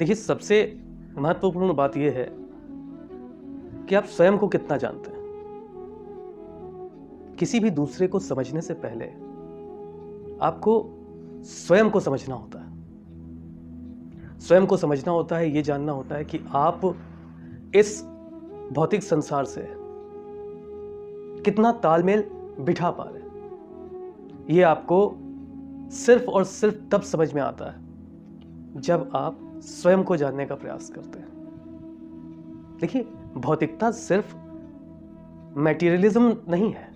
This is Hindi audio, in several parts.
देखिए, सबसे महत्वपूर्ण बात यह है कि आप स्वयं को कितना जानते हैं। किसी भी दूसरे को समझने से पहले आपको स्वयं को समझना होता है। स्वयं को समझना होता है, यह जानना होता है कि आप इस भौतिक संसार से कितना तालमेल बिठा पा रहे हैं। यह आपको सिर्फ और सिर्फ तब समझ में आता है जब आप स्वयं को जानने का प्रयास करते हैं। देखिए, भौतिकता सिर्फ मैटेरियलिज्म नहीं है।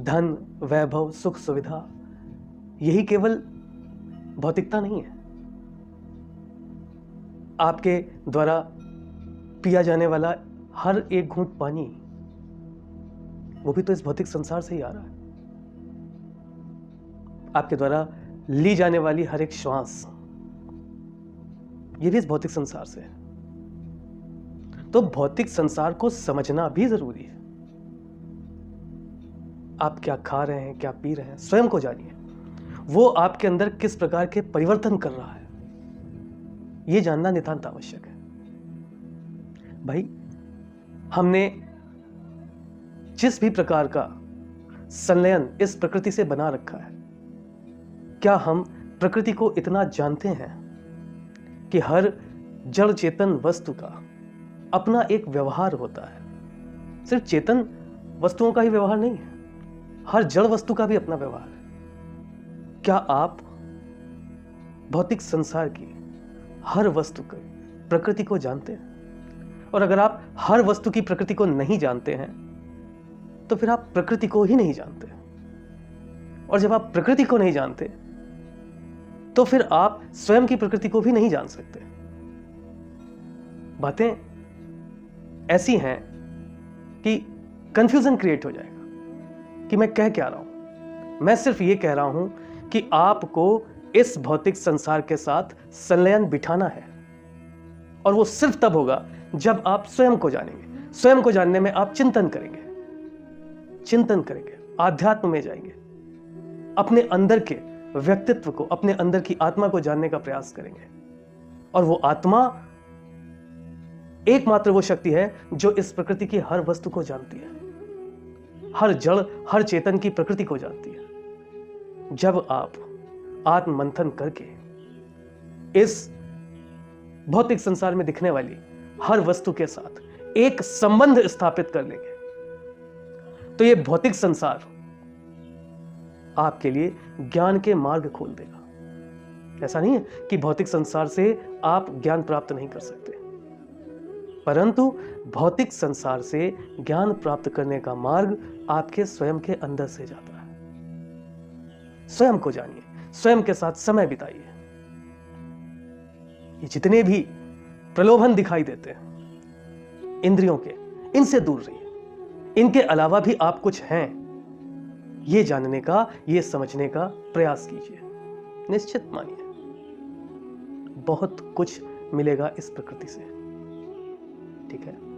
धन, वैभव, सुख, सुविधा, यही केवल भौतिकता नहीं है। आपके द्वारा पिया जाने वाला हर एक घूंट पानी, वो भी तो इस भौतिक संसार से ही आ रहा है। आपके द्वारा ली जाने वाली हर एक श्वास, ये भी इस भौतिक संसार से है। तो भौतिक संसार को समझना भी जरूरी है। आप क्या खा रहे हैं, क्या पी रहे हैं, स्वयं को जानिए। वो आपके अंदर किस प्रकार के परिवर्तन कर रहा है, यह जानना नितांत आवश्यक है। भाई, हमने जिस भी प्रकार का संलयन इस प्रकृति से बना रखा है, क्या हम प्रकृति को इतना जानते हैं कि हर जड़ चेतन वस्तु का अपना एक व्यवहार होता है। सिर्फ चेतन वस्तुओं का ही व्यवहार नहीं है, हर जड़ वस्तु का भी अपना व्यवहार है। क्या आप भौतिक संसार की हर वस्तु की प्रकृति को जानते हैं? और अगर आप हर वस्तु की प्रकृति को नहीं जानते हैं, तो फिर आप प्रकृति को ही नहीं जानते। और जब आप प्रकृति को नहीं जानते, तो फिर आप स्वयं की प्रकृति को भी नहीं जान सकते। बातें ऐसी हैं कि कंफ्यूजन क्रिएट हो जाएगा कि मैं कह क्या रहा हूं। मैं सिर्फ ये कह रहा हूं कि आपको इस भौतिक संसार के साथ संलयन बिठाना है, और वो सिर्फ तब होगा जब आप स्वयं को जानेंगे। स्वयं को जानने में आप चिंतन करेंगे, आध्यात्म में जाएंगे, अपने अंदर के व्यक्तित्व को, अपने अंदर की आत्मा को जानने का प्रयास करेंगे। और वो आत्मा एकमात्र वो शक्ति है जो इस प्रकृति की हर वस्तु को जानती है, हर जड़, हर चेतन की प्रकृति को जानती है। जब आप आत्म मंथन करके इस भौतिक संसार में दिखने वाली हर वस्तु के साथ एक संबंध स्थापित कर लेंगे, तो यह भौतिक संसार आपके लिए ज्ञान के मार्ग खोल देगा। ऐसा नहीं है कि भौतिक संसार से आप ज्ञान प्राप्त नहीं कर सकते, परंतु भौतिक संसार से ज्ञान प्राप्त करने का मार्ग आपके स्वयं के अंदर से जाता है। स्वयं को जानिए, स्वयं के साथ समय बिताइए। ये जितने भी प्रलोभन दिखाई देते हैं इंद्रियों के, इनसे दूर रहिए। इनके अलावा भी आप कुछ हैं, ये जानने का, ये समझने का प्रयास कीजिए। निश्चित मानिए, बहुत कुछ मिलेगा इस प्रकृति से। ठीक है।